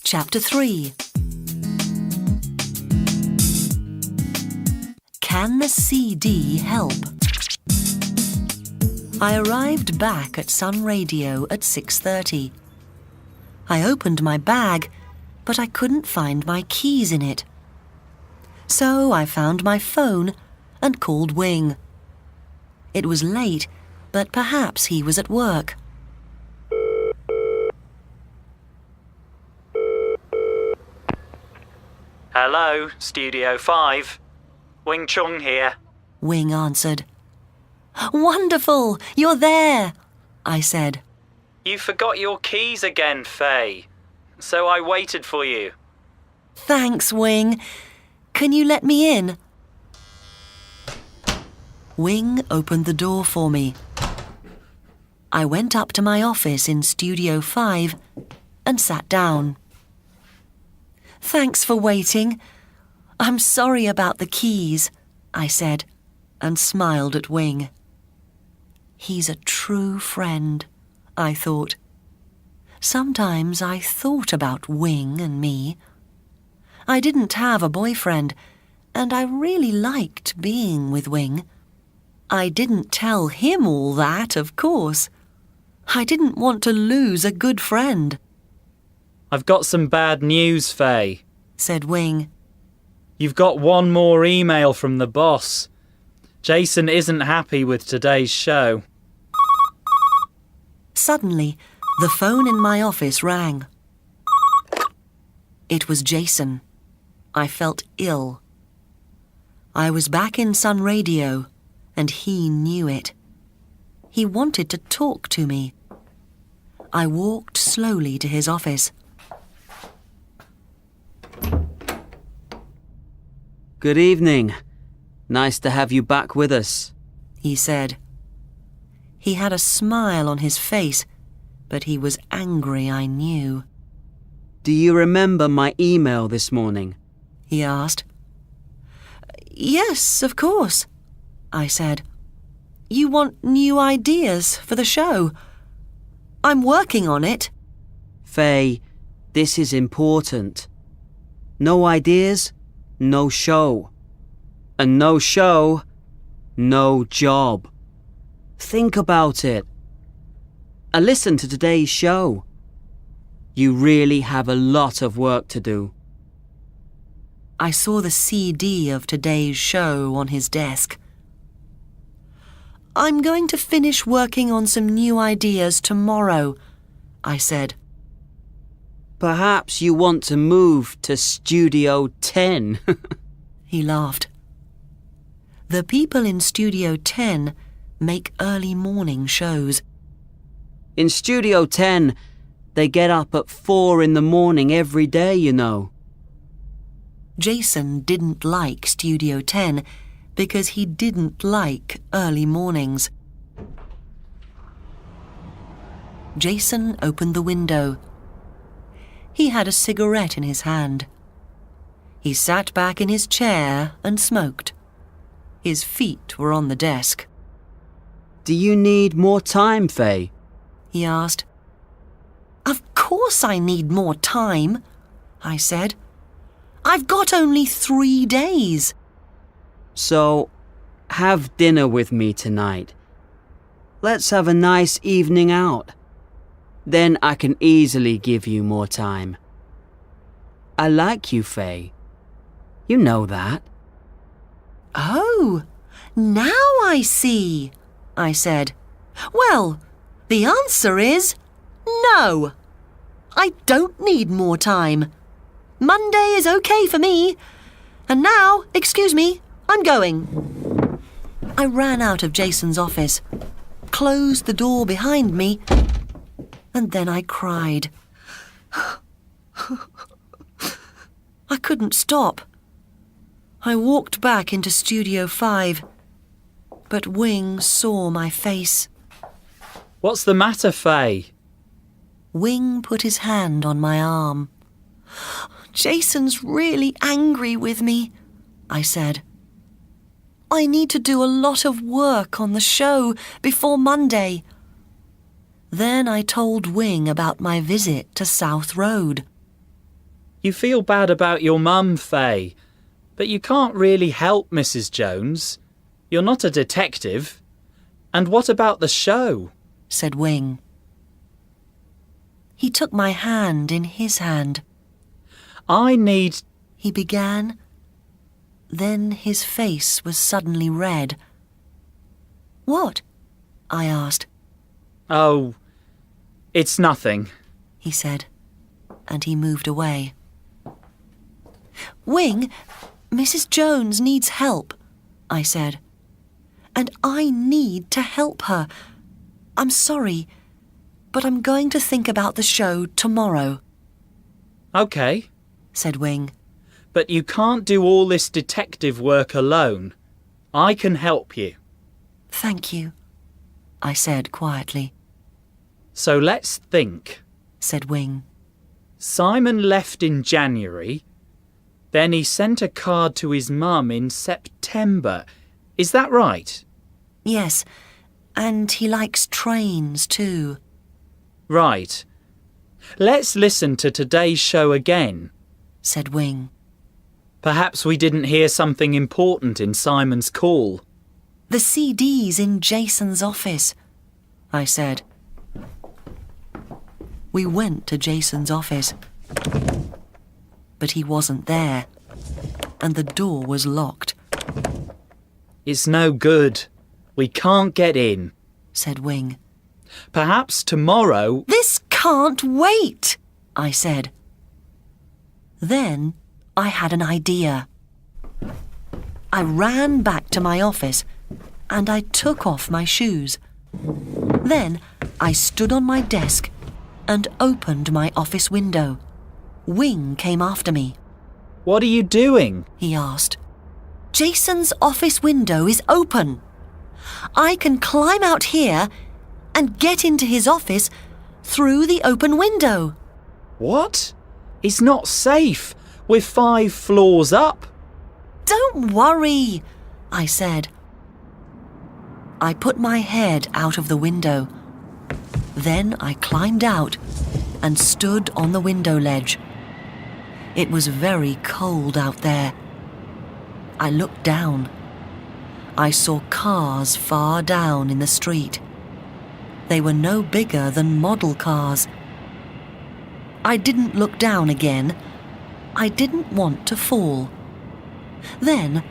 Chapter 3. Can the CD help? I arrived back at Sun Radio at 6:30. I opened my bag, but I couldn't find my keys in it. So I found my phone and called Wing. It was late, but perhaps he was at work. Hello, Studio 5. Wing Chung here. Wing answered. Wonderful! You're there! I said. You forgot your keys again, Faye. So I waited for you. Thanks, Wing. Can you let me in? Wing opened the door for me. I went up to my office in Studio 5 and sat down. Thanks for waiting. I'm sorry about the keys, I said, and smiled at Wing. He's a true friend, I thought. Sometimes I thought about Wing and me. I didn't have a boyfriend, and I really liked being with Wing. I didn't tell him all that, of course. I didn't want to lose a good friend. I've got some bad news, Faye, said Wing. You've got one more email from the boss. Jason isn't happy with today's show. Suddenly, the phone in my office rang. It was Jason. I felt ill. I was back in Sun Radio, and he knew it. He wanted to talk to me. I walked slowly to his office. Good evening. Nice to have you back with us, he said. He had a smile on his face, but he was angry, I knew. Do you remember my email this morning? He asked. Yes, of course, I said. You want new ideas for the show? I'm working on it. Faye, this is important. No ideas, no show. And no show, no job. Think about it. And listen to today's show. You really have a lot of work to do. I saw the CD of today's show on his desk. I'm going to finish working on some new ideas tomorrow, I said. Perhaps you want to move to Studio 10. He laughed. The people in Studio 10 make early morning shows. In Studio 10, they get up at 4 in the morning every day, you know. Jason didn't like Studio 10 because he didn't like early mornings. Jason opened the window. He had a cigarette in his hand. He sat back in his chair and smoked. His feet were on the desk. Do you need more time, Faye? He asked. Of course I need more time, I said. I've got only 3 days. So, have dinner with me tonight. Let's have a nice evening out. Then I can easily give you more time. I like you, Faye. You know that. Oh, now I see, I said. Well, the answer is no. I don't need more time. Monday is okay for me. And now, excuse me, I'm going. I ran out of Jason's office, closed the door behind me, and then I cried. I couldn't stop. I walked back into Studio 5, but Wing saw my face. What's the matter, Faye? Wing put his hand on my arm. Jason's really angry with me, I said. I need to do a lot of work on the show before Monday. Then I told Wing about my visit to South Road. You feel bad about your mum, Faye, but you can't really help Mrs. Jones. You're not a detective. And what about the show? Said Wing. He took my hand in his hand. I need... He began. Then his face was suddenly red. What? I asked. Oh, it's nothing, he said, and he moved away. Wing, Mrs. Jones needs help, I said. And I need to help her. I'm sorry, but I'm going to think about the show tomorrow. OK, said Wing. but you can't do all this detective work alone. I can help you. Thank you, I said quietly. So let's think. Said Wing. Simon left in January. Then he sent a card to his mum in September. Is that right? Yes, and he likes trains too. Right. Let's listen to today's show again. Said Wing. Perhaps we didn't hear something important in Simon's call. The CD's in Jason's office, I said. We went to Jason's office, but he wasn't there, and the door was locked. It's no good. We can't get in. Said Wing. Perhaps tomorrow... This can't wait, I said. Then I had an idea. I ran back to my office and I took off my shoes. Then I stood on my desk and opened my office window. Wing came after me. What are you doing? He asked. Jason's office window is open. I can climb out here and get into his office through the open window. What? It's not safe. We're 5 floors up. Don't worry, I said. I put my head out of the window. Then I climbed out and stood on the window ledge. It was very cold out there. I looked down. I saw cars far down in the street. They were no bigger than model cars. I didn't look down again. I didn't want to fall. Then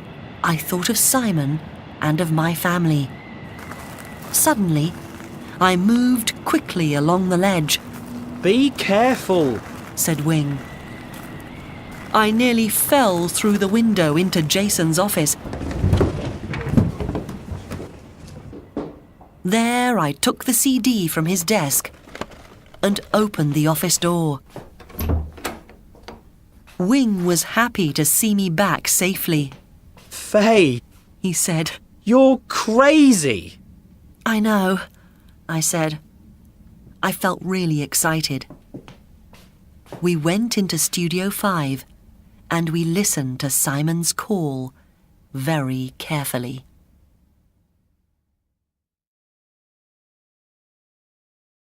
I thought of Simon and of my family. Suddenly, I moved quickly along the ledge. Be careful, said Wing. I nearly fell through the window into Jason's office. There I took the CD from his desk and opened the office door. Wing was happy to see me back safely. Faye, he said. You're crazy. I know, I said. I felt really excited. We went into Studio 5 and we listened to Simon's call very carefully.